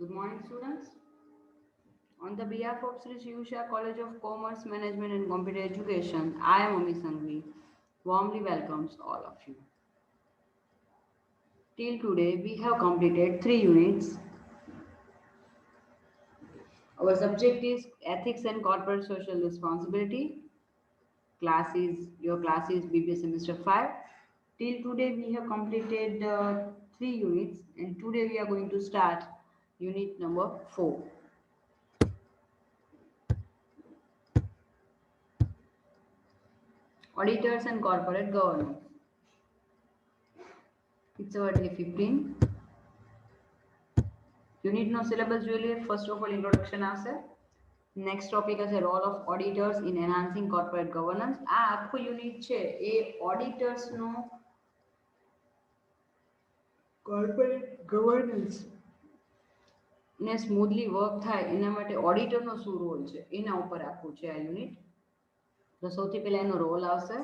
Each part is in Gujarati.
Good morning, students. On the behalf of Sri Shivsha College of Commerce, Management and Computer Education, I am Ami Sangvi. Warmly welcomes all of you. Till today, we have completed 3 units. Our subject is Ethics and Corporate Social Responsibility. Your class is BBA Semester 5. Till today, we have completed 3 units, and today we are going to start unit number 4. Auditors and Corporate Governance. It's our day 15. Unit no syllabus જોઈ લઈએ. First of all, introduction આવશે. Next topic હશે role of auditors in enhancing corporate governance. આ આખું યુનિટ છે એ auditors નો corporate governance ને સ્મૂથલી વર્ક થાય એના માટે ઓડિટર નો શું રોલ છે એના ઉપર આખું છે આ યુનિટ. તો સૌથી પહેલા એનો રોલ આવશે.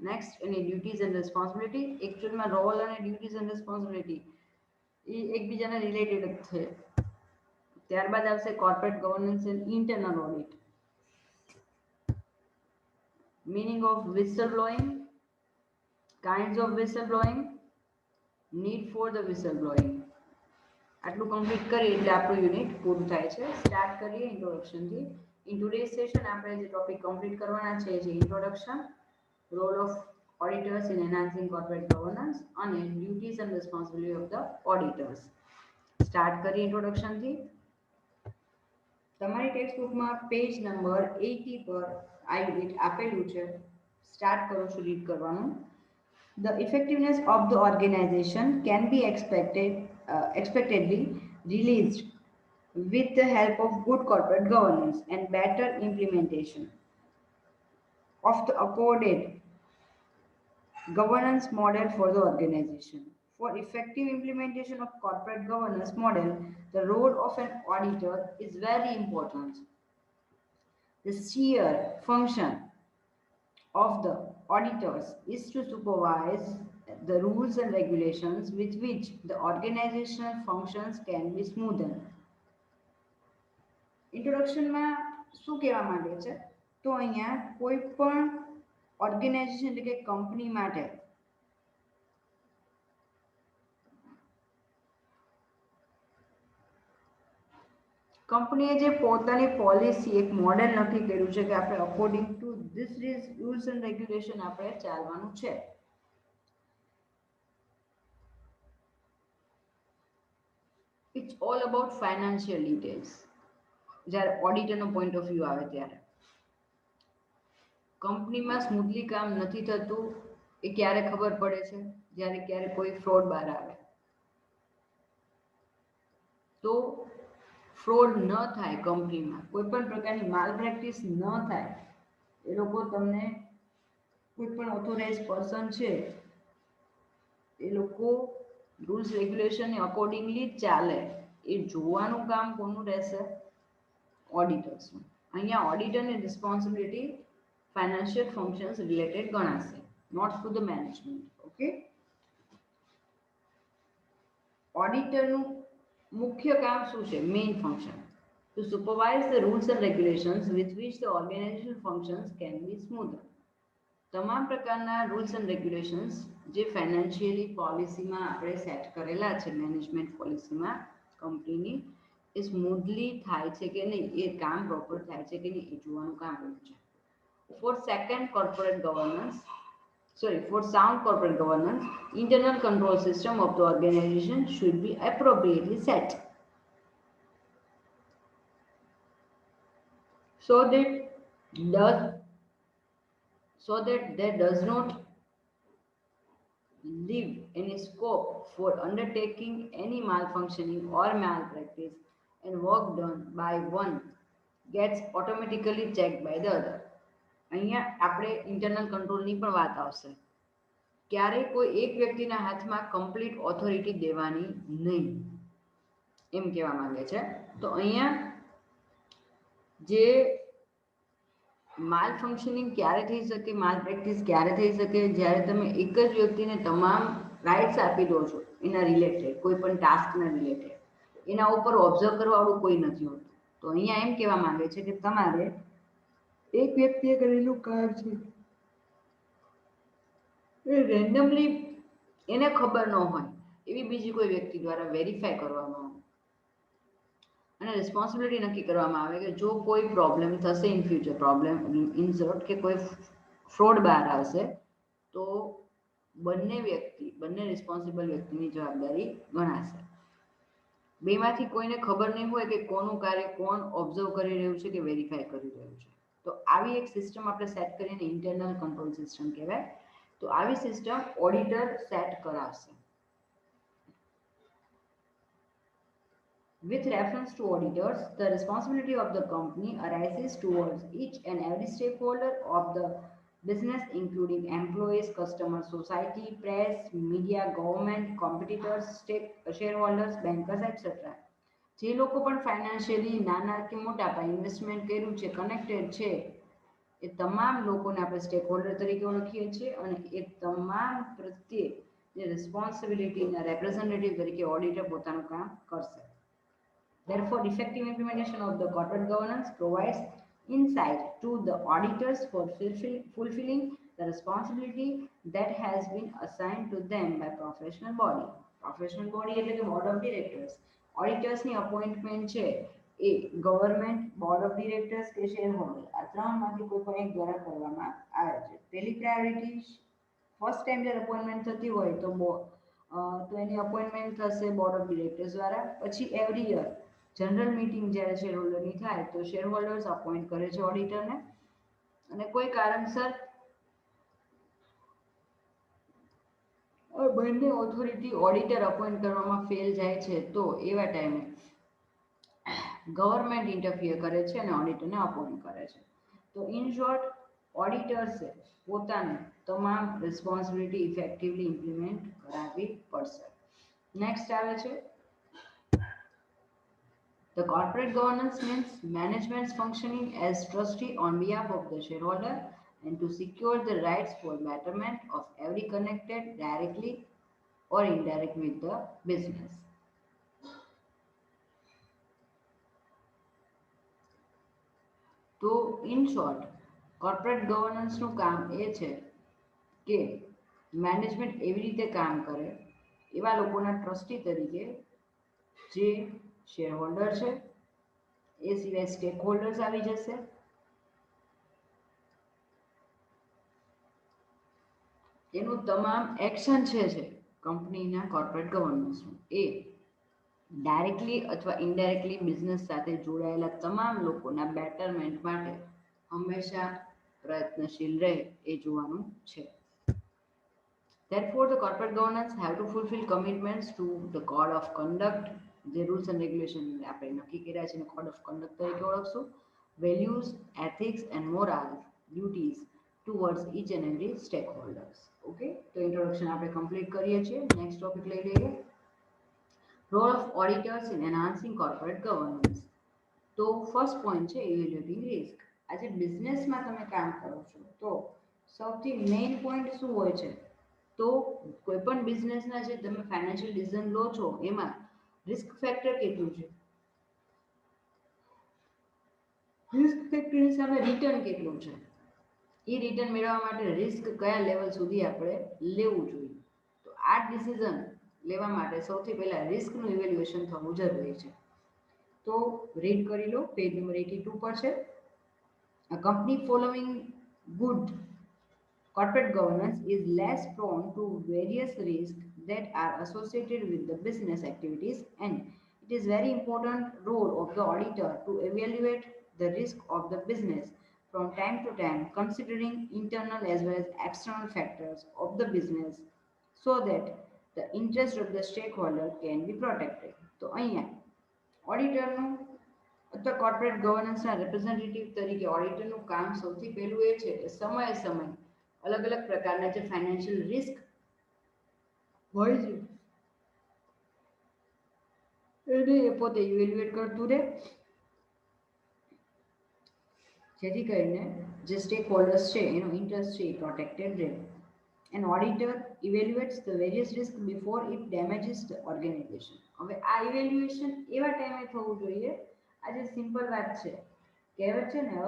નેક્સ્ટ એની ડ્યુટીઝ એન્ડ રિસ્પોન્સિબિલિટી. એકચ્યુઅલમાં રોલ અને ડ્યુટીઝ એન્ડ રિસ્પોન્સિબિલિટી એ એકબીજાના રિલેટેડ જ છે. ત્યારબાદ આવશે corporate governance and internal audit. Meaning of whistle blowing, kinds of whistle blowing, need for the whistle blowing. આટલું કમ્પ્લીટ કરીએ એટલે આપણું યુનિટ પૂરું થાય છે. સ્ટાર્ટ કરીએ ઇન્ટ્રોડક્શનથી. ઇન ટુડેઝ સેશન આપણે જે ટોપિક કમ્પ્લીટ કરવાના છે જે introduction, role of auditors in enhancing corporate governance અને duties and responsibility of the auditors. Start કરીએ ઇન્ટ્રોડક્શનથી. તમારી ટેક્સ્ટ બુકમાં પેજ નંબર 80 પર આ યુનિટ આપેલું છે. સ્ટાર્ટ કરું છું રીડ કરવાનું. The effectiveness of the organization can be expectedly released with the help of good corporate governance and better implementation of the accorded governance model for the organization. For effective implementation of corporate governance model, the role of an auditor is very important. The sheer function of the auditors is to supervise the rules and regulations with which the organizational functions can be smoothened. ઇન્ટ્રોડક્શનમાં શું કહેવા માંગે છે તો અહીંયા કોઈ પણ ઓર્ગેનાઇઝેશન એટલે કે કંપની માટે કંપનીએ જે પોતાની પોલિસી એક મોડેલ નક્કી કર્યું છે કે આપણે according to this rules and regulation આપણે ચાલવાનું છે. It's all about financial details. જ્યારે ઓડિટરનો પોઈન્ટ ઓફ વ્યૂ આવે ત્યારે કંપનીમાં સ્મૂથલી કામ નથી થતું એ ક્યારે ખબર પડે છે જ્યારે ક્યારે કોઈ ફ્રોડ બહાર આવે. તો ફ્રોડ ન થાય કંપનીમાં, કોઈ પણ પ્રકારની માલ પ્રેક્ટિસ ન થાય, એ લોકો તમને કોઈ પણ ઓથોરાઇઝ પર્સન છે એ લોકો રૂલ્સ રેગ્યુલેશનને અકોર્ડિંગલી ચાલે એ જોવાનું કામ કોનું રહેશે? ઓડિટર્સનું. અહીંયા ઓડિટરની રિસ્પોન્સિબિલિટી ફાઇનાન્શિયલ ફંક્શન્સ રિલેટેડ ગણાશે, not to the management. Okay. ઓડિટરનું મુખ્ય કામ શું છે? Main function to supervise the rules and regulations with which the organizational functions can be smoother. તમામ પ્રકારના રૂલ્સ એન્ડ રેગ્યુલેશન્સ જે ફાઇનાન્શિયલી પોલિસીમાં આપણે સેટ કરેલા છે મેનેજમેન્ટ પોલિસીમાં કંપનીની એ સ્મૂથલી થાય છે કે નહીં, એ કામ પ્રોપર થાય છે કે નહીં એ જોવાનું કામ રહ્યું છે. For sound corporate governance, internal control system of the organization should be appropriately set so that there does not leave any scope for undertaking any malfunctioning or malpractice, and work done by one gets automatically checked by the other. અહીંયા આપણે ઇન્ટરનલ કંટ્રોલની પણ વાત આવશે. ક્યારે કોઈ એક વ્યક્તિના હાથમાં કમ્પ્લીટ ઓથોરિટી દેવાની નહીં એમ કહેવા માંગે છે. તો અહીંયા જે માલ ફંક્શનિંગ ક્યારે થઈ શકે, માલ પ્રેક્ટિસ ક્યારે થઈ શકે? જ્યારે તમે એક જ વ્યક્તિને તમામ રાઇટ્સ આપી દો છો એના રિલેટેડ, કોઈ પણ ટાસ્કના રિલેટેડ. એના ઉપર ઓબ્ઝર્વ કરવાવાળું કોઈ નથી હોતું. તો અહીંયા એમ કહેવા માંગે છે કે તમારે એક વ્યક્તિએ કરેલું કામ છે એ રેન્ડમલી એને ખબર ન હોય એવી બીજી કોઈ વ્યક્તિ દ્વારા વેરીફાઈ કરવામાં આવે અને રિસ્પોન્સિબિલિટી નક્કી કરવામાં આવે કે જો કોઈ પ્રોબ્લેમ થશે in future, problem in short કે કોઈ ફ્રોડ બહાર આવશે તો બંને રિસ્પોન્સિબલ વ્યક્તિની જવાબદારી ગણાશે. બેમાંથી કોઈને ખબર નહીં હોય કે કોનું કાર્ય કોણ ઓબ્ઝર્વ કરી રહ્યું છે કે વેરીફાઈ કરી રહ્યું છે. તો આવી એક સિસ્ટમ આપણે સેટ કરીને ઇન્ટરનલ કંટ્રોલ સિસ્ટમ કહેવાય. તો આવી સિસ્ટમ ઓડિટર સેટ કરાવશે. With reference to auditors, the responsibility of the company arises towards each and every stakeholder of the business, including employees, customers, society, press, media, government, competitors, shareholders, bankers, etc. જે લોકો પણ ફાઇનાન્શિયલી નાના કે મોટા પાયે ઇન્વેસ્ટમેન્ટ કર્યું છે, કનેક્ટેડ છે, એ તમામ લોકોને આપણે સ્ટેક હોલ્ડર તરીકે ઓળખીએ છીએ અને એ તમામ પ્રત્યે જે રિસ્પોન્સિબિલિટીના રેપ્રેઝેન્ટેટિવ તરીકે ઓડિટર પોતાનું કામ કરશે. Therefore, effective implementation of the corporate governance provides insight to the auditors for fulfilling the responsibility that has been assigned to them by professional body. Professional body એટલે કે board of directors. ઓડિટર્સની અપોઇન્ટમેન્ટ છે એ ગવર્મેન્ટ, બોર્ડ ઓફ ડિરેક્ટર્સ કે શેર હોલ્ડર આ ત્રણમાંથી કોઈ પણ એક દ્વારા કરવામાં આવે છે. પહેલી પ્રાયોરિટી ફર્સ્ટ ટાઈમ જ્યારે અપોઇન્ટમેન્ટ થતી હોય તો એની અપોઇન્ટમેન્ટ થશે બોર્ડ ઓફ ડિરેક્ટર્સ દ્વારા. પછી એવરી યર જનરલ મીટિંગ જ્યારે શેર હોલ્ડરની થાય તો શેર હોલ્ડર્સ અપોઇન્ટ કરે છે ઓડિટરને અને કોઈ કારણસર બંને ઓથોરિટી ઓડિટર અપોઇન્ટ કરવામાં ફેલ જાય છે તો એવા ટાઈમે ગવર્મેન્ટ ઇન્ટરફિયર કરે છે અને ઓડિટરને અપોઇન્ટ કરે છે. તો ઇન શોર્ટ ઓડિટર્સે પોતાને તમામ રિસ્પોન્સિબિલિટી ઇફેક્ટિવલી ઇમ્પ્લિમેન્ટ કરાવવી પડશે. નેક્સ્ટ આવે છે the corporate governance means management's functioning as trustee on behalf of the shareholder and to secure the rights for betterment of every connected directly or indirectly with the business. તો ઇન શોર્ટ કોર્પોરેટ ગવર્નન્સનું કામ એ છે કે મેનેજમેન્ટ એવી રીતે કામ કરે એવા લોકોના ટ્રસ્ટી તરીકે જે શેર હોલ્ડર છે એ સિવાય સ્ટેક હોલ્ડર્સ આવી જશે. એનું તમામ એક્શન છે કંપનીના કોર્પોરેટ ગવર્નન્સનું એ ડાયરેક્ટલી અથવા ઇનડાયરેક્ટલી બિઝનેસ સાથે જોડાયેલા તમામ લોકોના બેટરમેન્ટ માટે હંમેશા પ્રયત્નશીલ રહે એ જોવાનું છે. Therefore, the corporate governance have to fulfill commitments to the code of conduct, the rules and regulations આપણે નક્કી કર્યા છે code of conduct તરીકે ઓળખશું, values, ethics and moral duties towards each and every stakeholders. Okay, તો introduction આપણે complete કરીએ છીએ. Next topic લઈ લઈએ. Role of auditors in enhancing corporate governance. તો ફર્સ્ટ પોઈન્ટ છે evaluating risk. આજે બિઝનેસમાં તમે કામ કરો છો તો સૌથી મેઇન પોઈન્ટ શું હોય છે તો કોઈ પણ બિઝનેસના જે તમે ફાઇનાન્શિયલ ડિસિઝન લો છો એમાં રિસ્ક ફેક્ટર કેટલું છે, રિસ્ક ફેક્ટરની સામે રિટર્ન કેટલું છે, એ રિટર્ન મેળવવા માટે રિસ્ક કયા લેવલ સુધી આપણે લેવું જોઈએ. તો આ ડિસિઝન લેવા માટે સૌથી પહેલા રિસ્કનું ઇવેલ્યુએશન થવું જરૂરી છે. તો રીડ કરી લો, પેજ નંબર 82 પર છે. A company following good corporate governance is less prone to various risks that are associated with the business activities, and it is very important role of the auditor to evaluate the risk of the business from time to time, considering internal as well as external factors of the business so that the interest of the stakeholder can be protected. તો અહીંયા ઓડિટરનું અથવા કોર્પોરેટ ગવર્નન્સના રિપ્રેઝેન્ટેટિવ તરીકે ઓડિટરનું કામ સૌથી પહેલું એ છે કે સમયે સમય અલગ અલગ પ્રકારના જે ફાઇનાન્શિયલ રિસ્ક હોય છે એને એ પોતે ઇવેલ્યુએટ કરતું રહે જેથી કરીને જે સ્ટેક હોલ્ડર્સ છે એનો ઇન્ટરેસ્ટ છે એ પ્રોટેક્ટેડ રહે. An auditor evaluates the various risks before it damages the organization. હવે આ ઇવેલ્યુએશન એવા ટાઈમે થવું જોઈએ. આજે સિમ્પલ વાત છે, કહેવત છે ને,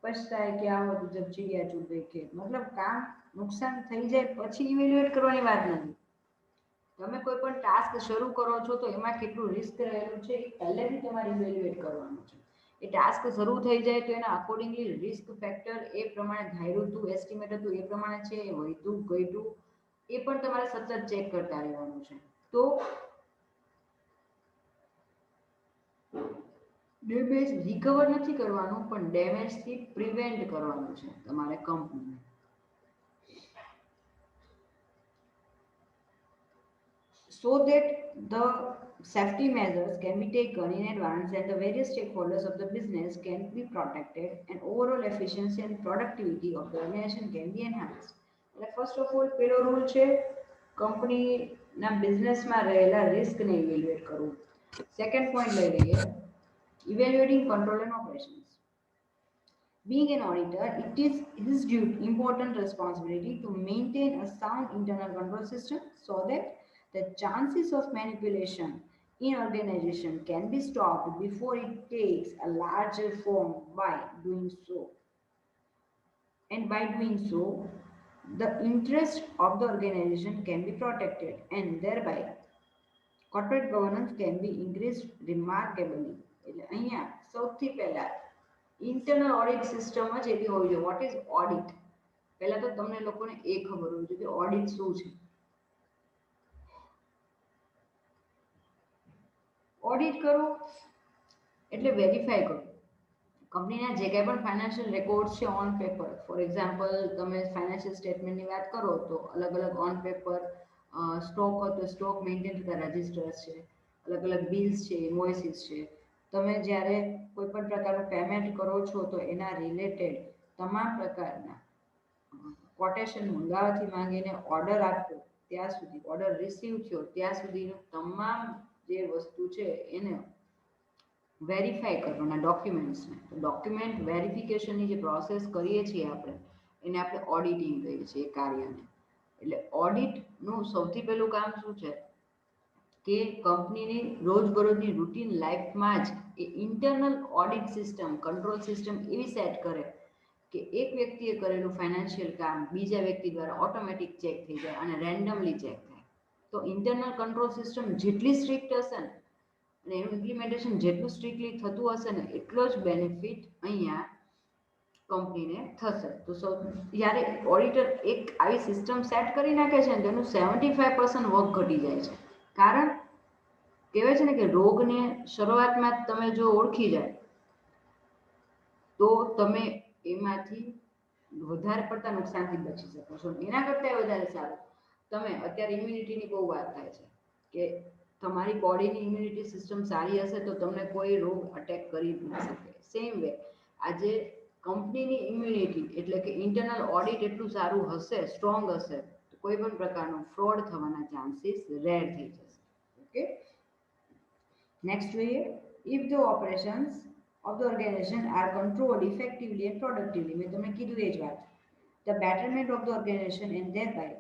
પછતાય ક્યાં હોત જબ ચીડિયા ચૂપ ગઈ ખેત. મતલબ કામ નુકસાન થઈ જાય પછી ઇવેલ્યુએટ કરવાની વાત નથી. તમે કોઈ પણ ટાસ્ક શરૂ કરો છો તો એમાં કેટલું રિસ્ક રહેલું છે એ પહેલેથી તમારે ઇવેલ્યુએટ કરવાનું છે. એ ટાસ્ક શરૂ થઈ જાય તો એના અકોર્ડિંગલી રિસ્ક ફેક્ટર એ પ્રમાણે ધાર્યું હતું, એસ્ટિમેટ હતું એ પ્રમાણે છે, એ વધ્યું ઘટ્યું એ પણ તમારે સતત ચેક કરતા રહેવાનું છે. તો ડેમેજ રિકવર નથી કરવાનું, પણ ડેમેજથી પ્રિવેન્ટ કરવાનું છે તમારે કંપનીને. So that the safety measures can be taken in advance and the various stakeholders of the business can be protected and overall efficiency and productivity of the organization can be enhanced. એટલે ફર્સ્ટ ઓફ ઓલ પેલો રૂલ છે કંપનીના બિઝનેસમાં રહેલા રિસ્કને ઇવેલ્યુએટ કરવું. સેકન્ડ પોઈન્ટ લઈ લઈએ, evaluating control and operations. Being an auditor, it is his important responsibility to maintain a sound internal control system so that the chances of manipulation in organization can be stopped before it takes a larger form by doing so. And by doing so, the interest of the organization can be protected and thereby corporate governance can be increased remarkably. એટલે અહીંયા સૌથી પહેલા ઇન્ટરનલ ઓડિટ સિસ્ટમ જ એવી હોવી જોઈએ. What is audit? પહેલા તો તમને લોકોને એ ખબર હોવી જોઈએ કે ઓડિટ શું છે. ઓડિટ કરો એટલે વેરીફાઈ કરો કંપનીના જે કંઈ પણ ફાઇનાન્શિયલ રેકોર્ડ છે ઓન પેપર. ફોર એક્ઝામ્પલ તમે ફાઇનાન્શિયલ સ્ટેટમેન્ટની વાત કરો તો અલગ અલગ ઓન પેપર સ્ટોક હોય તો સ્ટોક મેન્ટેન થતા રજિસ્ટર્સ છે, અલગ અલગ બિલ્સ છે, ઇન્વોઇસીસ છે. તમે જ્યારે કોઈ પણ પ્રકારનું પેમેન્ટ કરો છો તો એના રિલેટેડ તમામ પ્રકારના કોટેશન મંગાવવાથી માંગીને ઓર્ડર આપ્યો ત્યાં સુધી, ઓર્ડર રિસીવ થયો ત્યાં સુધીનું તમામ જે વસ્તુ છે એને વેરીફાઈ કરવાના ડોક્યુમેન્ટ્સને. તો ડોક્યુમેન્ટ વેરિફિકેશનની જે પ્રોસેસ કરીએ છીએ આપણે એને આપણે ઓડિટિંગ કહીએ છીએ એ કાર્યને. એટલે ઓડિટનું સૌથી પહેલું કામ શું છે કે કંપનીની રોજબરોજની રૂટીન લાઈફમાં જ એ internal audit system, control system એવી સેટ કરે કે એક વ્યક્તિએ કરેલું ફાઇનાન્શિયલ કામ બીજા વ્યક્તિ દ્વારા ઓટોમેટિક ચેક થઈ જાય અને રેન્ડમલી ચેક થાય. તો ઇન્ટરનલ કંટ્રોલ સિસ્ટમ જેટલી સ્ટ્રિક્ટ હશે ને અને એનું ઇમ્પ્લિમેન્ટેશન જેટલું સ્ટ્રિક્ટલી થતું હશે ને એટલો જ બેનિફિટ અહીંયા કંપનીને થશે. તો જ્યારે ઓડિટર એક આવી સિસ્ટમ સેટ કરી નાખે છે ને તો એનું 75% વર્ક ઘટી જાય છે. કારણ કહેવાય છે ને કે રોગને શરૂઆતમાં જ તમે જો ઓળખી જાય તો તમે એમાંથી વધારે પડતા નુકસાનથી બચી શકો છો. એના કરતાં વધારે સારું તમે અત્યારે ઇમ્યુનિટીની બહુ વાત થાય છે કે તમારી બોડીની ઇમ્યુનિટી સિસ્ટમ સારી હશે તો તમને કોઈ રોગ અટેક કરી ન શકે. સેમ વે આજે કંપનીની ઇમ્યુનિટી એટલે કે ઇન્ટરનલ ઓડિટ એટલું સારું હશે, સ્ટ્રોંગ હશે, તો કોઈ પણ પ્રકારનો ફ્રોડ થવાના ચાન્સીસ રેર થઈ જશે. ઓકે, નેક્સ્ટ જોઈએ, if the operations of the organization are controlled effectively and productively. મેં તમને કીધું એ જ વાત. The betterment of the organization and thereby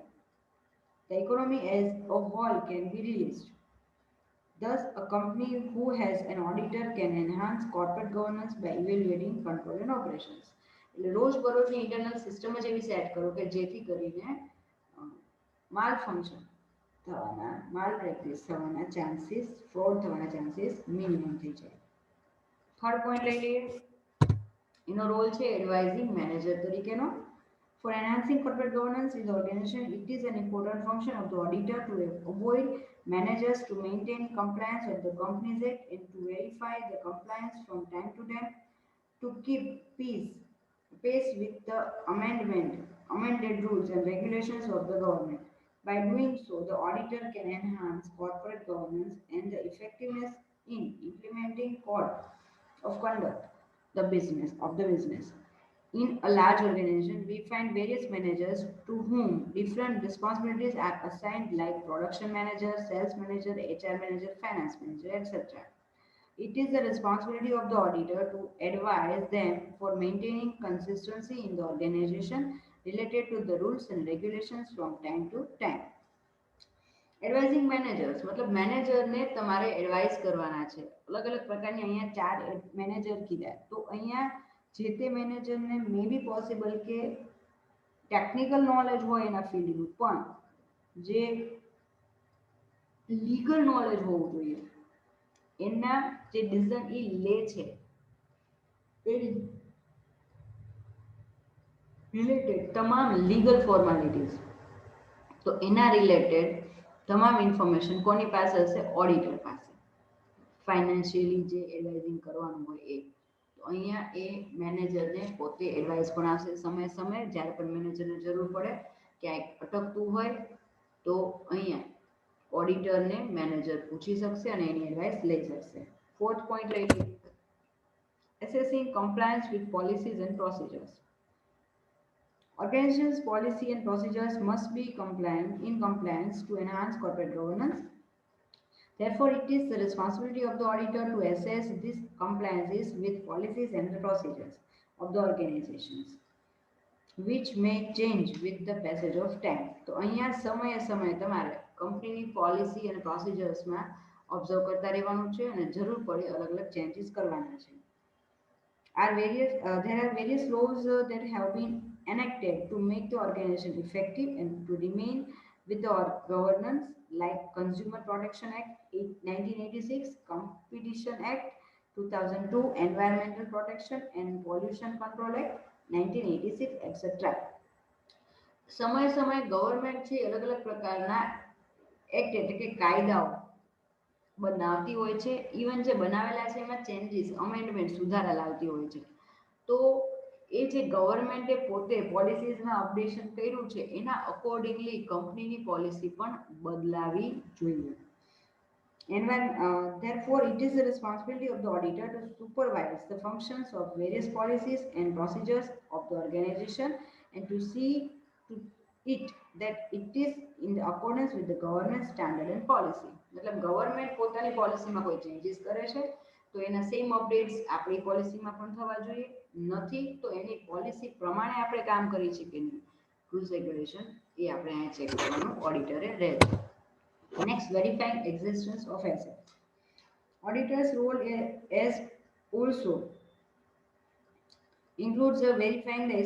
the economy as a whole can be released. Thus, a company who has an auditor can enhance corporate governance by evaluating control and operations. એટલે રોજબરોજની ઇન્ટરનલ સિસ્ટમ જ એવી સેટ કરો કે જેથી કરીને માલ ફંક્શન થવાના, માલ પ્રેક્ટિસ થવાના ચાન્સીસ, ફ્રોડ થવાના ચાન્સીસ મિનિમમ થઈ જાય. થર્ડ પોઈન્ટ લઈ લઈએ, એનો રોલ છે એડવાઇઝિંગ મેનેજર તરીકેનો. For enhancing corporate governance in the organization, it is an important function of the auditor to avoid managers to maintain compliance with the Companies Act and to verify the compliance from time to time, to keep pace with the amended rules and regulations of the government. By doing so, the auditor can enhance corporate governance and the effectiveness in implementing code of conduct the business. In a large organization, we find various managers to whom different responsibilities are assigned, like production manager, sales manager, HR manager, finance manager, etc. It is the responsibility of the auditor to advise them for maintaining consistency in the organization related to the rules and regulations from time to time. Advising managers મતલબ મેનેજરને તમારે એડવાઇસ કરવાના છે. અલગ અલગ પ્રકારની અહીંયા 4 મેનેજર કીધા. તો અહીંયા જે તે મેનેજરને મે બી પોસિબલ કે ટેકનિકલ નોલેજ હોય એના ફિલ્ડનું, પણ જે લીગલ નોલેજ હોવું જોઈએ. એના જે ડિસિઝન એ લે છે એ રિલેટેડ તમામ લીગલ ફોર્માલિટીઝ, તો એના રિલેટેડ તમામ ઇન્ફોર્મેશન કોની પાસે હશે? ઓડિટર પાસે. ફાઇનાન્શિયલી જે એડવાઇઝિંગ કરવાનું હોય એ. તો અહીંયા એ મેનેજરને પોતે એડવાઇસ પણ આપશે સમય સમયે. જ્યારે પણ મેનેજરને જરૂર પડે ક્યાંક અટકતું હોય તો અહીંયા ઓડિટરને મેનેજર પૂછી શકશે અને એની એડવાઇસ લઈ શકશે. ફોર્થ પોઈન્ટ લઈએ, assessing compliance with policies and procedures. Organizations' policy and procedures must be in compliance to enhance corporate governance. Therefore, it is the responsibility of the auditor to assess these compliances with policies and the procedures of the organizations, which may change with the passage of time. તો અહીંયા સમયે સમયે તમારે કંપનીની પોલિસી અને પ્રોસિજર્સમાં ઓબ્ઝર્વ કરતા રહેવાનું છે અને જરૂર પડે અલગ અલગ ચેન્જીસ કરવાના છે. There are various laws that have been enacted to make the organization effective and to remain with the governance, like Consumer Protection Act 1986, Competition Act 2002, Environmental Protection and Pollution Control Act 1986, etc. સમય સમય ગવર્મેન્ટ છે અલગ અલગ પ્રકારના એક્ટ એટલે કે કાયદાઓ બનાવતી હોય છે. ઇવન જે બનાવેલા છે એમાં ચેન્જીસ, અમેન્ડમેન્ટ, સુધારા લાવતી હોય છે. તો એ જે ગવર્મેન્ટે પોતે પોલિસીઝમાં અપડેશન કર્યું છે એના અકોર્ડિંગલી કંપનીની પોલિસી પણ બદલાવી જોઈએ. Therefore, it is the responsibility of the auditor to supervise the functions of various policies and procedures of the organization and to see to it that it is in the accordance with the governance standard and policy. मतलब गवर्नमेंट પોતાની પોલિસીમાં કોઈ ચેન્જીસ કરે છે તો એના સેમ અપડેટ્સ આપણી પોલિસીમાં પણ થવા જોઈએ. નથી તો એની પોલિસી પ્રમાણે આપણે કામ કરી છે કે નહીં, રૂલ્સ રેગ્યુલેશન એ આપણે અહીંયા ચેક કરવાનું ઓડિટરે રહેશે. Next, verifying existence of assets. Auditor's role as also includes verifying the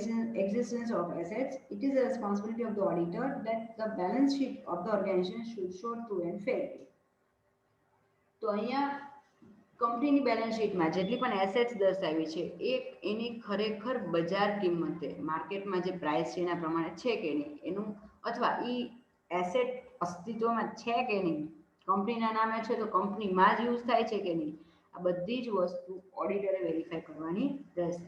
existence of assets. It is the responsibility of the auditor that the balance sheet of the organization should show true and fairly. તો અહીંયા કંપનીની બેલેન્સ શીટમાં જેટલી પણ એસેટ્સ દર્શાવી છે એ એની ખરેખર બજાર કિંમતે માર્કેટમાં જે પ્રાઇસ છે એના પ્રમાણે છે કે નહીં એનું, અથવા એ એસેટ અસ્તિત્વમાં છે કે નહીં, કંપનીના નામે છે તો કંપનીમાં જ યુઝ થાય છે કે નહીં, આ બધી જ વસ્તુ ઓડિટરે વેરીફાઈ કરવાની રહેશે.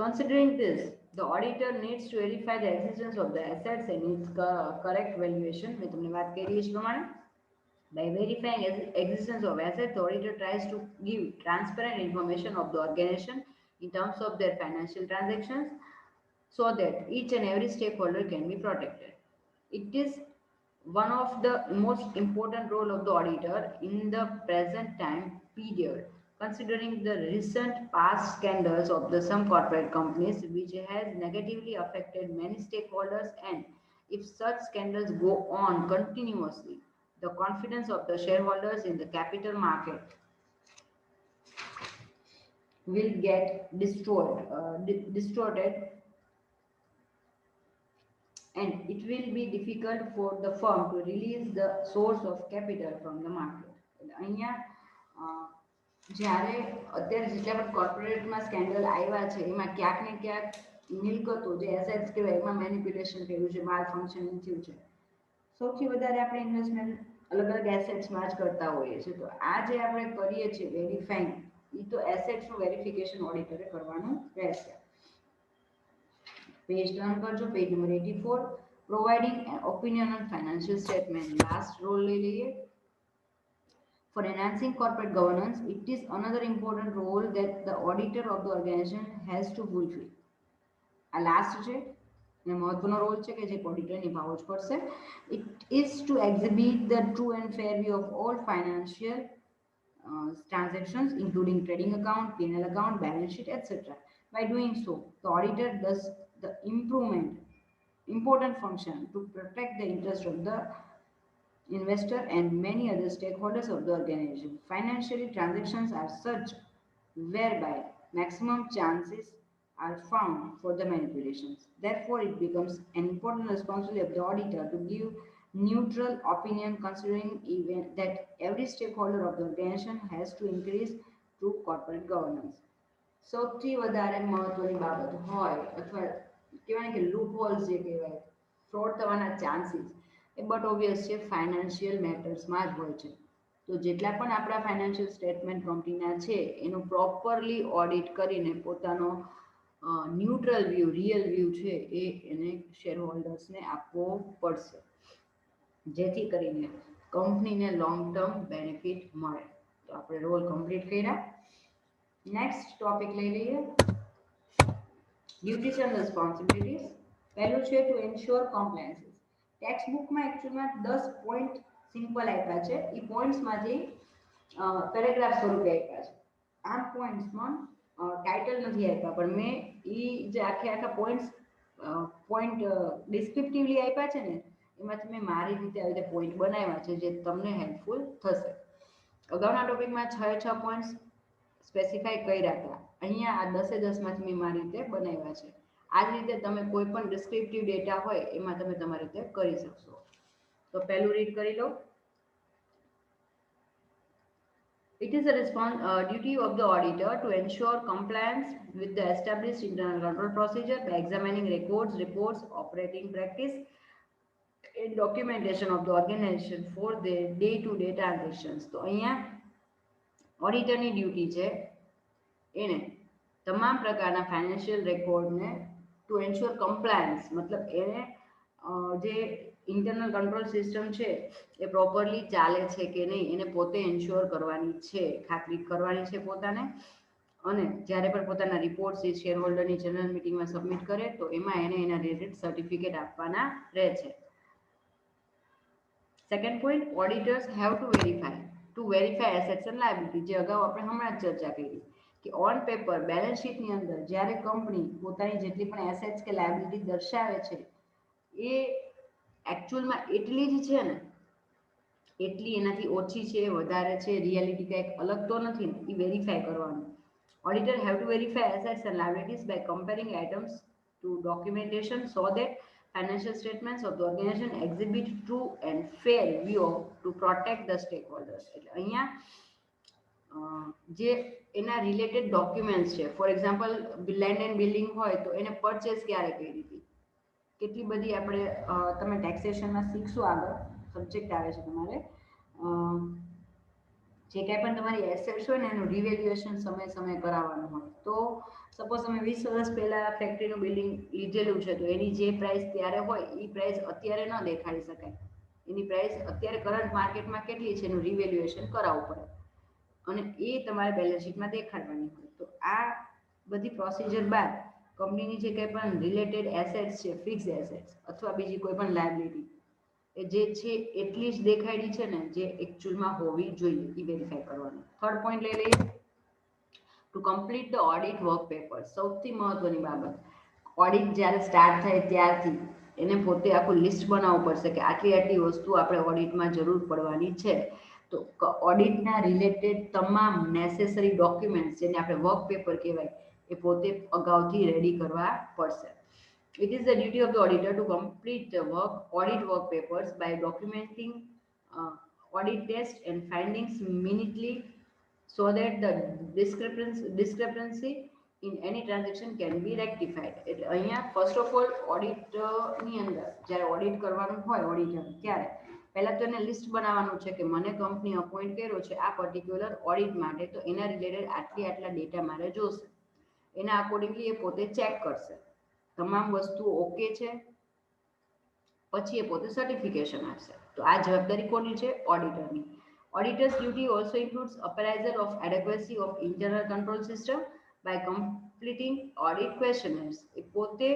Considering this, the auditor needs to verify the existence of the assets and its correct valuation. મેં તમને વાત કરી એ પ્રમાણે by verifying existence of assets, the auditor tries to give transparent information of the organization in terms of their financial transactions so that each and every stakeholder can be protected. It is one of the most important role of the auditor in the present time period, considering the recent past scandals of some corporate companies which has negatively affected many stakeholders, and if such scandals go on continuously, the confidence of the shareholders in the capital market will get distorted, and it will be difficult for the firm to release the source of capital from the market. અહીંયા જ્યારે અત્યારે જેટલા પણ કોર્પોરેટમાં સ્કેન્ડલ આવ્યા છે એમાં ક્યાંક ને ક્યાંક મિલકતો જે એસેટ્સ કહેવાય એમાં મેનિપ્યુલેશન થયું છે, માલ ફંક્શનિંગ થયું છે. સૌથી વધારે આપણે ઇન્વેસ્ટમેન્ટ અલગ અલગ એસેટ્સમાં જ કરતા હોઈએ છીએ. તો આ જે આપણે કરીએ છીએ વેરીફાઈંગ, એ તો એસેટ્સનું વેરિફિકેશન ઓડિટરે કરવાનું રહેશે. પેજ ટર્ન કરજો, page number 84. Providing an opinion on financial statement. Last role લઈ લઈએ. For enhancing corporate governance, it is another important role that the auditor of the organization has to fulfill. આ લાસ્ટ છે અને મહત્વનો રોલ છે કે જે ઓડિટર નિભાવવો જ પડશે. It is to exhibit the true and fair view of all financial transactions, including trading account, P&L account, balance sheet, etc. By doing so, the auditor does the important function to protect the interest of the investor and many other stakeholders of the organization. Financially, transactions are such whereby maximum chances are found for the manipulations. Therefore, it becomes an important responsibility of the auditor to give neutral opinion considering even that every stakeholder of the organization has to increase through corporate governance. સૌથી વધારે મહત્વની બાબત હોય અથવા કહેવાય કે લૂપ હોલ્સ જે કહેવાય ફ્રોડ થવાના ચાન્સીસ એ બટ ઓબ્વિયસ છે ફાઇનાન્શિયલ મેટર્સમાં જ હોય છે તો જેટલા પણ આપણા ફાઇનાન્શિયલ સ્ટેટમેન્ટ કંપનીના છે એનું પ્રોપરલી ઓડિટ કરીને પોતાનો ન્યુટ્રલ વ્યૂ રિયલ વ્યૂ છે એ એને શેર હોલ્ડર્સને આપવો પડશે જેથી કરીને કંપનીને લોંગ ટર્મ બેનિફિટ મળે તો આપણે રોલ કમ્પ્લીટ કર્યા. નેક્સ્ટ ટોપિક લઈ લઈએ ડ્યુટીઝ એન્ડ રિસ્પોન્સિબિલિટીઝ. પહેલું છે ટુ એન્શ્યોર કોમ્પ્લાયન્સીસ. ટેક્સ્ટ બુકમાં એકચ્યુઅલમાં 10 પોઈન્ટ સિમ્પલ આપ્યા છે એ પોઈન્ટ્સમાંથી પેરેગ્રાફ સ્વરૂપે આપ્યા છે. આ પોઈન્ટ્સમાં ટાઇટલ નથી આપ્યા પણ મેં એ જે આખા પોઈન્ટ ડિસ્ક્રિપ્ટિવલી આપ્યા છે ને એમાંથી મેં મારી રીતે આવી રીતે પોઈન્ટ બનાવ્યા છે જે તમને હેલ્પફુલ થશે. અગાઉના ટોપિકમાં 6 પોઈન્ટ્સ સ્પેસિફાઈ કર્યા હતા. અહીંયા આ 10 મેં મારી રીતે બનાવ્યા છે. આ જ રીતે તમે કોઈ પણ ડિસ્ક્રિપ્ટિવ ડેટા હોય એમાં તમે તમારી રીતે કરી શકશો. તો પહેલું રીડ કરી લો. It is a duty of the auditor to ensure compliance with the established internal control procedure by examining records, reports, operating practice, and documentation of the organization for their day-to-day transactions. તો અહીંયા ઓડિટરની ડ્યુટી છે એને તમામ પ્રકારના ફાઇનાન્શિયલ રેકોર્ડને ટુ એન્શ્યોર કમ્પ્લાયન્સ મતલબ એને જે ઇન્ટરનલ કંટ્રોલ સિસ્ટમ છે એ પ્રોપરલી ચાલે છે કે નહીં એને પોતે એન્શ્યોર કરવાની છે, ખાતરી કરવાની છે પોતાને. અને જ્યારે પણ પોતાના રિપોર્ટ્સ એ શેર હોલ્ડરની જનરલ મિટિંગમાં સબમિટ કરે તો એમાં એને એના રિલેટેડ સર્ટિફિકેટ આપવાના રહે છે. Second point, auditors have to verify assets and liability. જે અગાઉ આપણે હમણાં જ ચર્ચા કરી કે ઓન પેપર બેલેન્સ શીટની અંદર જ્યારે કંપની પોતાની જેટલી પણ એસેટ્સ કે લાયબિલિટી દર્શાવે છે એ એકચ્યુઅલમાં એટલી જ છે ને, એટલી એનાથી ઓછી છે, વધારે છે, રિયાલિટી કંઈક અલગ તો નથી ને, એ વેરીફાઈ કરવાનું. Auditor have to verify assets and liabilities by comparing items to documentation so that financial statements of the organization exhibit true and fair view to protect the stakeholders. એટલે અહીંયા જે એના રિલેટેડ ડોક્યુમેન્ટ્સ છે, for example land and building હોય તો એને પરચેસ ક્યારે કરી હતી, કેટલી બધી આપણે તમે ટેક્સેશનમાં શીખશો આગળ, સબ્જેક્ટ આવે છે તમારે. જે કાંઈ પણ તમારી એસેટ્સ હોય ને એનું રિવેલ્યુએશન સમય કરાવવાનું હોય. તો સપોઝ તમે 20 વર્ષ પહેલાં ફેક્ટરીનું બિલ્ડિંગ લીધેલું છે તો એની જે પ્રાઇસ ત્યારે હોય એ પ્રાઇસ અત્યારે ન દેખાડી શકાય. એની પ્રાઇસ અત્યારે કરંટ માર્કેટમાં કેટલી છે એનું રિવેલ્યુએશન કરાવવું પડે અને એ તમારે બેલેન્સ શીટમાં દેખાડવાની હોય. તો આ બધી પ્રોસિજર બાદ કંપનીની જે કંઈ પણ રિલેટેડ એસેટ્સ છે, ફિક્સ એસેટ્સ અથવા બીજી કોઈ પણ લાયબિલિટી એ જે છે એટલી જ દેખાડી છે ને જે એકચ્યુઅલમાં હોવી જોઈએ એ વેરીફાઈ કરવાનું. થર્ડ પોઈન્ટ લઈ લઈએ, two complete the audit work paper. સૌથી મહત્વની બાબત, ઓડિટ જ્યારે સ્ટાર્ટ થાય ત્યારથી એને પોતે આખું લિસ્ટ બનાવવું પડશે કે આટલી વસ્તુ આપણે ઓડિટમાં જરૂર પડવાની છે. તો ઓડિટના રિલેટેડ તમામ નેસેસરી ડોક્યુમેન્ટ્સ જેને આપણે વર્ક પેપર કહેવાય એ પોતે અગાઉથી રેડી કરવા પડશે. It is the duty of the auditor to complete the audit work papers by documenting audit tests and findings minutely so that the discrepancy in any transaction can be rectified. એટલે અહીંયા ફર્સ્ટ ઓફ ઓલ ઓડિટની અંદર જ્યારે ઓડિટ કરવાનું હોય ઓડિટર ત્યારે પહેલાં તો એને લિસ્ટ બનાવવાનું છે કે મને કંપની અપોઇન્ટ કર્યો છે આ પર્ટિક્યુલર ઓડિટ માટે, તો એના રિલેટેડ આટલા ડેટા મારે જોશે. એના અકોર્ડિંગલી એ પોતે ચેક કરશે તમામ વસ્તુઓ ઓકે છે, પછી એ પોતે સર્ટિફિકેશન આપશે. તો આ જવાબદારી કોની છે? ઓડિટરની. Auditor's duty also includes appraisal of adequacy of internal control system by completing audit questionnaires. એ પોતે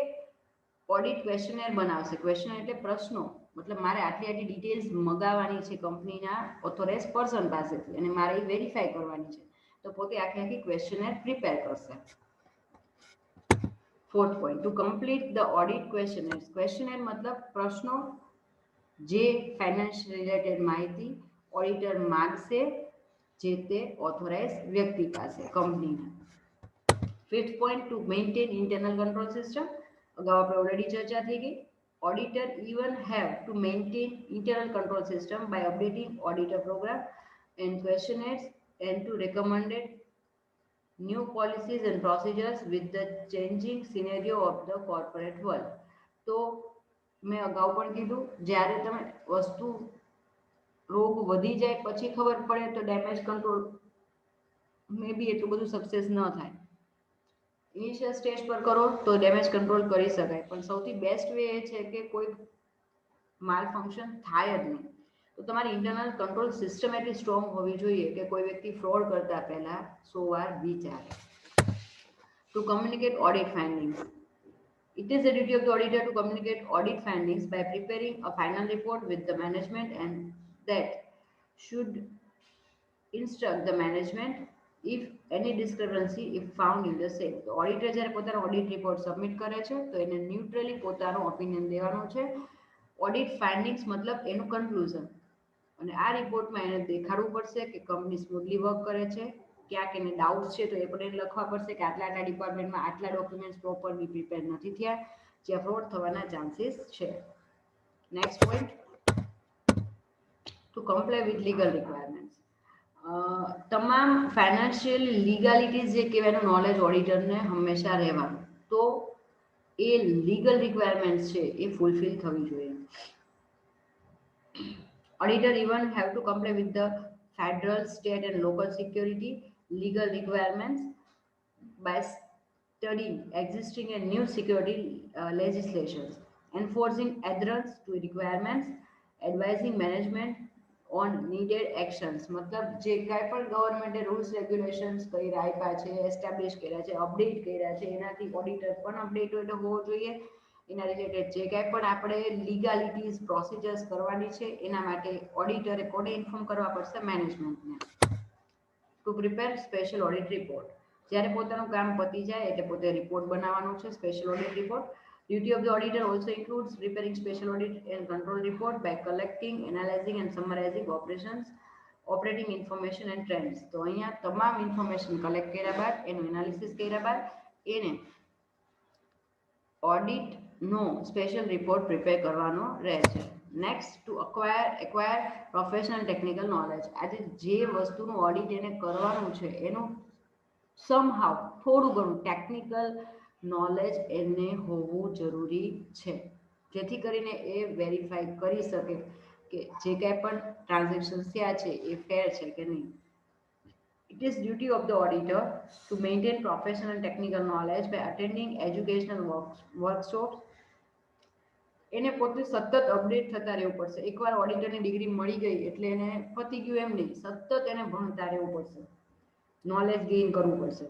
ઓડિટ ક્વેશ્ચનર બનાવશે. ક્વેશ્ચનર એટલે પ્રશ્નો, મતલબ મારે આટલી આટલી ડિટેલ્સ મગાવવાની છે કંપનીના ઓથોરાઇઝ પર્સન પાસેથી અને મારે એ વેરીફાઈ કરવાની છે, તો પોતે આખી આખી ક્વેશ્ચનર પ્રિપેર કરશે. Fourth point, to complete the audit questionnaire. Questionnaire મતલબ પ્રશ્નો જે ફાઇનાન્શિયલ રિલેટેડ માહિતી ઓડિટર માંગશે જે તે ઓથોરાઇઝ વ્યક્તિ પાસે કંપનીના. Fifth point, to maintain internal control system. અગાઉ આપણે ઓલરેડી ચર્ચા થઈ ગઈ. Auditor even have to maintain internal control system by updating auditor program and questionnaires and to recommended new policies and procedures with the changing scenario of the corporate world. તો મેં અગાઉ પણ કીધું, જ્યારે તમે વસ્તુ રોગ વધી જાય પછી ખબર પડે તો ડેમેજ કંટ્રોલ મે બી એટલું બધું સક્સેસ ન થાય. ઇનિશિયલ સ્ટેજ પર કરો તો ડેમેજ કંટ્રોલ કરી શકાય, પણ સૌથી બેસ્ટ વે એ છે કે કોઈ માલ ફંક્શન થાય જ નહીં. તો તમારી ઇન્ટરનલ કંટ્રોલ સિસ્ટમ એટલી સ્ટ્રોંગ હોવી જોઈએ કે કોઈ વ્યક્તિ ફ્રોડ કરતા પહેલા 100 વાર વિચારે. To communicate audit findings. It is the duty of the auditor to communicate audit findings by preparing a final report with the management, and that should instruct the management if any discrepancy if found in the same. તો ઓડિટર જ્યારે પોતાનો ઓડિટ રિપોર્ટ સબમિટ કરે છે તો એને ન્યુટ્રલી પોતાનો ઓપિનિયન દેવાનો છે. ઓડિટ ફાઇન્ડિંગ્સ મતલબ એનું કન્ક્લુઝન, અને આ રિપોર્ટમાં એને દેખાડવું પડશે કે કંપની સ્મૂથલી વર્ક કરે છે. ક્યાંક એને ડાઉટ્સ છે તો એ પણ એને લખવા પડશે કે આટલા આટલા ડિપાર્ટમેન્ટમાં આટલા ડોક્યુમેન્ટ્સ પ્રોપરલી પ્રિપેર નથી થયા, જ્યાં ફ્રોડ થવાના ચાન્સીસ છે. Next point, to comply with legal requirements. તમામ ફાઇનાન્શિયલ લીગાલિટીઝ જે કહેવાયનું નોલેજ ઓડિટરને હંમેશા રહેવાનું. તો એ લીગલ રિક્વાયરમેન્ટ્સ છે એ ફૂલફિલ થવી જોઈએ. Auditor even have to comply with the federal, state and local security legal requirements by studying existing and new security legislations, enforcing adherence to requirements, advising management on needed actions. મતલબ જે કાંઈ પણ ગવર્મેન્ટે રૂલ્સ રેગ્યુલેશન્સ કર્યા આપ્યા છે, એસ્ટાબ્લિશ કર્યા છે, અપડેટ કર્યા છે, એનાથી ઓડિટર પણ અપડેટ હોવો જોઈએ. એના રિલેટેડ જે કાંઈ પણ આપણે લીગાલિટીઝ પ્રોસિજર્સ કરવાની છે એના માટે ઓડિટરે કોને ઇન્ફોર્મ કરવા પડશે? મેનેજમેન્ટને. To prepare special audit report. જ્યારે પોતાનું કામ પતી જાય એટલે પોતે રિપોર્ટ બનાવવાનો છે, special audit report. Duty of the auditor also includes preparing special audit and control report by collecting, analyzing and summarizing operations, operating information and trends. તો અહીંયા તમામ ઇન્ફોર્મેશન કલેક્ટ કર્યા બાદ એનું એનાલિસિસ કર્યા બાદ એને ઓડિટનો સ્પેશિયલ રિપોર્ટ પ્રિપેર કરવાનો રહેશે. Next, to acquire professional technical knowledge. આજે જે વસ્તુનું ઓડિટ એને કરવાનું છે એનું સમહાવ થોડું ઘણું ટેકનિકલ નોલેજ એને હોવું જરૂરી છે, જેથી કરીને એ વેરીફાઈ કરી શકે કે જે કાંઈ પણ ટ્રાન્ઝેક્શન્સ થયા છે એ ફેર છે કે નહીં. It is duty of the auditor to maintain professional and technical knowledge by attending educational workshops. એને પોતે સતત અપડેટ થતા રહેવું પડશે. એકવાર ઓડિટરની ડિગ્રી મળી ગઈ એટલે એને પતી ગયું એમ નહીં, સતત એને ભણતા રહેવું પડશે, નોલેજ ગેઇન કરવું પડશે.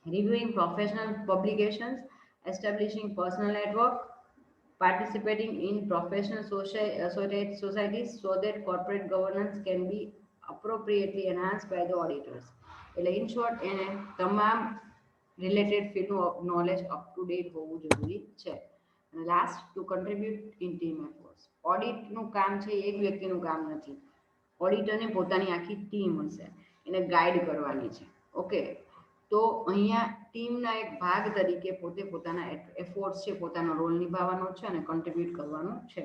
Reviewing professional publications, establishing personal network, participating in professional societies so that corporate governance can be appropriately enhanced by the auditors. એટલે ઇન શોર્ટ એને તમામ રિલેટેડ ફિલ્ડનું નોલેજ અપ ટુ ડેટ હોવું જરૂરી છે. અને last, to contribute in team efforts. ઓડિટનું કામ છે એક વ્યક્તિનું કામ નથી. ઓડિટરને પોતાની આખી ટીમ હશે, એને ગાઈડ કરવાની છે. ઓકે, તો અહીંયા ટીમના એક ભાગ તરીકે પોતે પોતાના એફર્ટ્સ છે, પોતાનો રોલ નિભાવવાનો છે અને કન્ટ્રીબ્યુટ કરવાનું છે.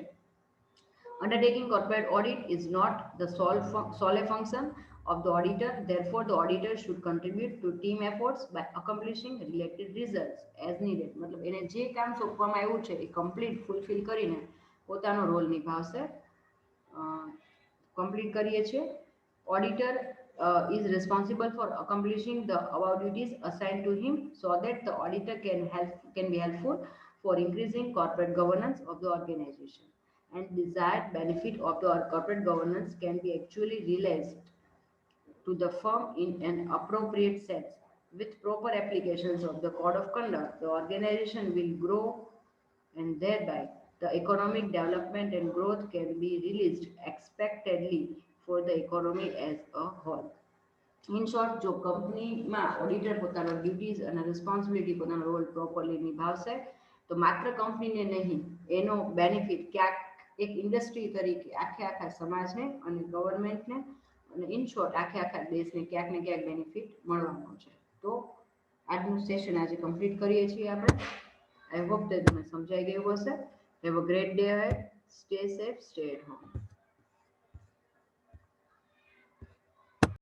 Undertaking corporate audit is not the sole function of the auditor. Therefore, the auditor should contribute to team efforts by accomplishing related results as needed. मतलब એને જે કામ સોંપવામાં આવ્યું છે એ કમ્પ્લીટ ફૂલફિલ કરીને પોતાનો રોલ નિભાવશે. કમ્પ્લીટ કરીએ છીએ. Auditor is responsible for accomplishing the above duties assigned to him so that the auditor can be helpful for increasing corporate governance of the organization, and desired benefit of the corporate governance can be actually realized to the firm in an appropriate sense. With proper applications of the code of conduct, the organization will grow and thereby the economic development and growth can be released expectedly for the economy as a whole. In short, જો કંપનીમાં ઓડિટર પોતાનો ડ્યુટીઝ અને રિસ્પોન્સિબિલિટી પોતાનો રોલ પ્રોપરલી નિભાવશે તો માત્ર કંપનીને નહીં, એનો બેનિફિટ ક્યાંક એક ઇન્ડસ્ટ્રી તરીકે આખે આખા સમાજને અને ગવર્મેન્ટને અને ઇન શોર્ટ આખે આખા દેશને ક્યાંક ને ક્યાંક બેનિફિટ મળવાનો છે. તો આજનું સેશન આજે કમ્પ્લીટ કરીએ છીએ આપણે. આઈ હોપ કે તમને સમજાઈ ગયું હશે. Have a great day ahead. Stay safe, stay at home.